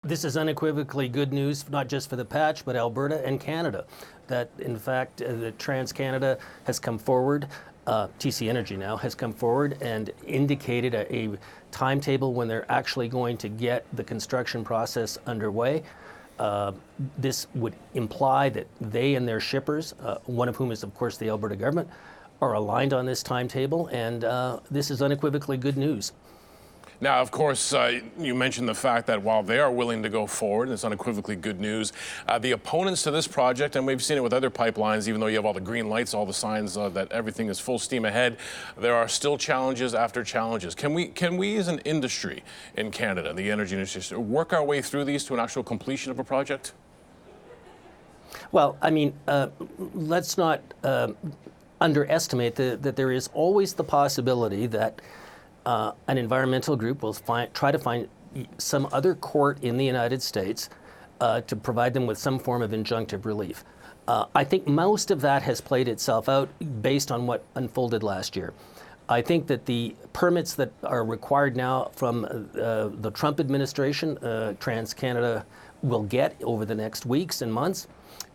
This is unequivocally good news, not just for the patch, but Alberta and Canada. That, in fact, the TransCanada has come forward, TC Energy now has come forward and indicated a timetable when they're actually going to get the construction process underway. This would imply that they and their shippers, one of whom is, of course, the Alberta government, are aligned on this timetable, and this is unequivocally good news. Now, of course, you mentioned the fact that while they are willing to go forward, and it's unequivocally good news, the opponents to this project, and we've seen it with other pipelines, even though you have all the green lights, all the signs that everything is full steam ahead, there are still challenges after challenges. Can we as an industry in Canada, the energy industry, work our way through these to an actual completion of a project? Well, I mean, let's not underestimate that there is always the possibility that an environmental group will try to find some other court in the United States to provide them with some form of injunctive relief. I think most of that has played itself out based on what unfolded last year. I think that the permits that are required now from the Trump administration, TransCanada will get over the next weeks and months,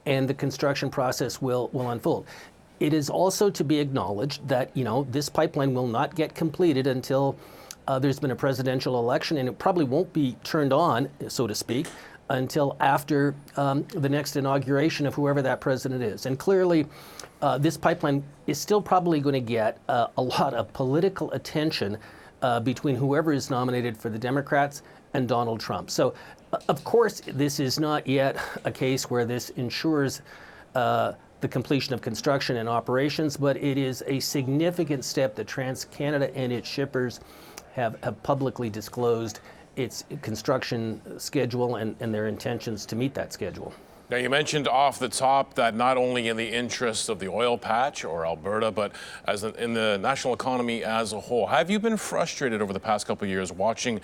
and the construction process will unfold. It is also to be acknowledged that, this pipeline will not get completed until there's been a presidential election, and it probably won't be turned on, so to speak, until after the next inauguration of whoever that president is. And clearly, this pipeline is still probably going to get a lot of political attention between whoever is nominated for the Democrats and Donald Trump. So, of course, this is not yet a case where this ensures the completion of construction and operations, but it is a significant step that TransCanada and its shippers have publicly disclosed its construction schedule and their intentions to meet that schedule. Now, you mentioned off the top that not only in the interest of the oil patch or Alberta, but in the national economy as a whole. Have you been frustrated over the past couple of years watching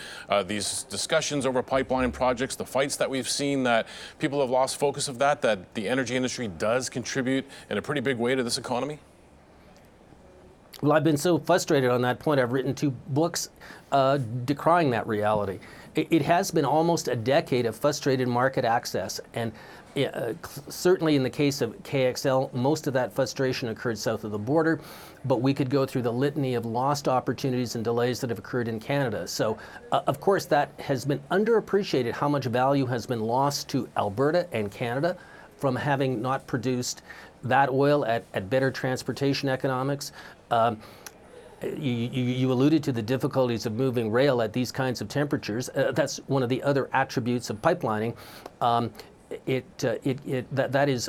these discussions over pipeline projects, the fights that we've seen, that people have lost focus of that the energy industry does contribute in a pretty big way to this economy? Well, I've been so frustrated on that point, I've written 2 books decrying that reality. It has been almost a decade of frustrated market access, and certainly in the case of KXL, most of that frustration occurred south of the border, but we could go through the litany of lost opportunities and delays that have occurred in Canada. So, of course, that has been underappreciated, how much value has been lost to Alberta and Canada from having not produced that oil at better transportation economics. You alluded to the difficulties of moving rail at these kinds of temperatures. That's one of the other attributes of pipelining. That is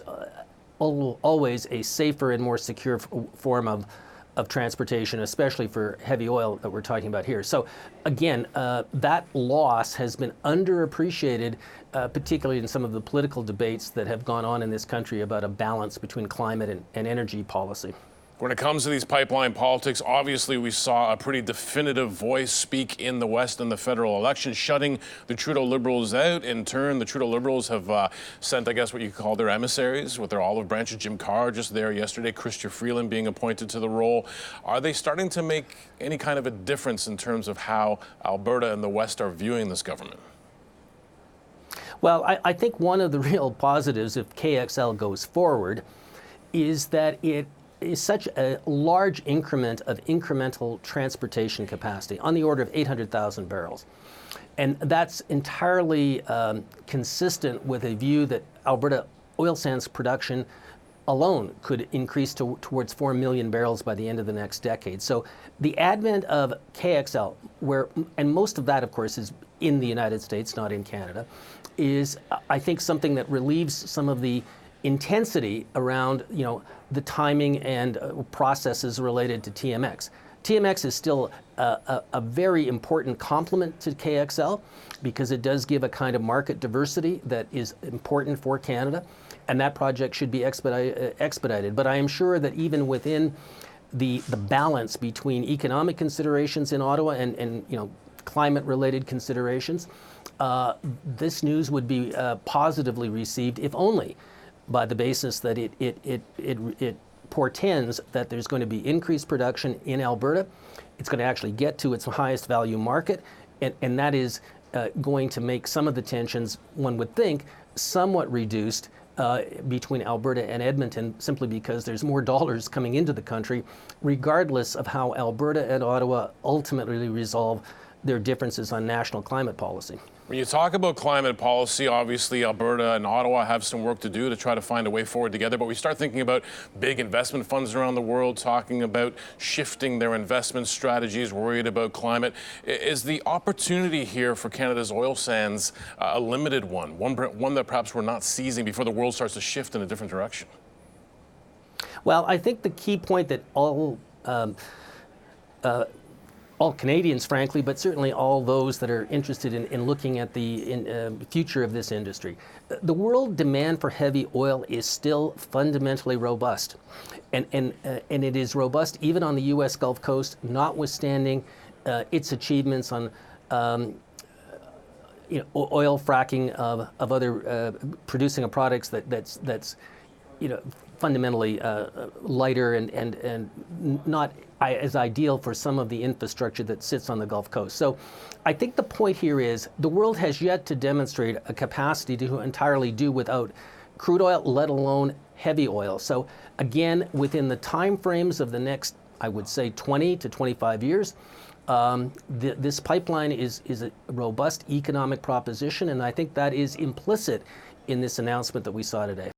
always a safer and more secure form of transportation, especially for heavy oil that we're talking about here. So again, that loss has been underappreciated, particularly in some of the political debates that have gone on in this country about a balance between climate and energy policy. When it comes to these pipeline politics, obviously we saw a pretty definitive voice speak in the West in the federal election, shutting the Trudeau Liberals out. In turn, the Trudeau Liberals have sent, I guess, what you call their emissaries with their olive branch. Jim Carr just there yesterday, Chrystia Freeland being appointed to the role. Are they starting to make any kind of a difference in terms of how Alberta and the West are viewing this government? Well, I think one of the real positives if KXL goes forward is that it is such a large increment of incremental transportation capacity on the order of 800,000 barrels. And that's entirely consistent with a view that Alberta oil sands production alone could increase towards 4 million barrels by the end of the next decade. So the advent of KXL, and most of that, of course, is in the United States, not in Canada, is, I think, something that relieves some of the intensity around, the timing and processes related to TMX. TMX is still a very important complement to KXL because it does give a kind of market diversity that is important for Canada, and that project should be expedited. But I am sure that even within the balance between economic considerations in Ottawa and climate-related considerations, this news would be positively received, if only by the basis that it portends that there's going to be increased production in Alberta. It's going to actually get to its highest value market, and that is going to make some of the tensions, one would think, somewhat reduced between Alberta and Edmonton, simply because there's more dollars coming into the country, regardless of how Alberta and Ottawa ultimately resolve their differences on national climate policy. When you talk about climate policy, obviously Alberta and Ottawa have some work to do to try to find a way forward together, but we start thinking about big investment funds around the world talking about shifting their investment strategies, worried about climate. Is the opportunity here for Canada's oil sands a limited one that perhaps we're not seizing before the world starts to shift in a different direction? Well, I think the key point that all Canadians, frankly, but certainly all those that are interested in looking at the future of this industry. The world demand for heavy oil is still fundamentally robust. And it is robust even on the U.S. Gulf Coast, notwithstanding its achievements on oil fracking of other producing of products that's fundamentally lighter and not as ideal for some of the infrastructure that sits on the Gulf Coast. So I think the point here is the world has yet to demonstrate a capacity to entirely do without crude oil, let alone heavy oil. So again, within the time frames of the next, I would say, 20 to 25 years, this pipeline is a robust economic proposition, and I think that is implicit in this announcement that we saw today.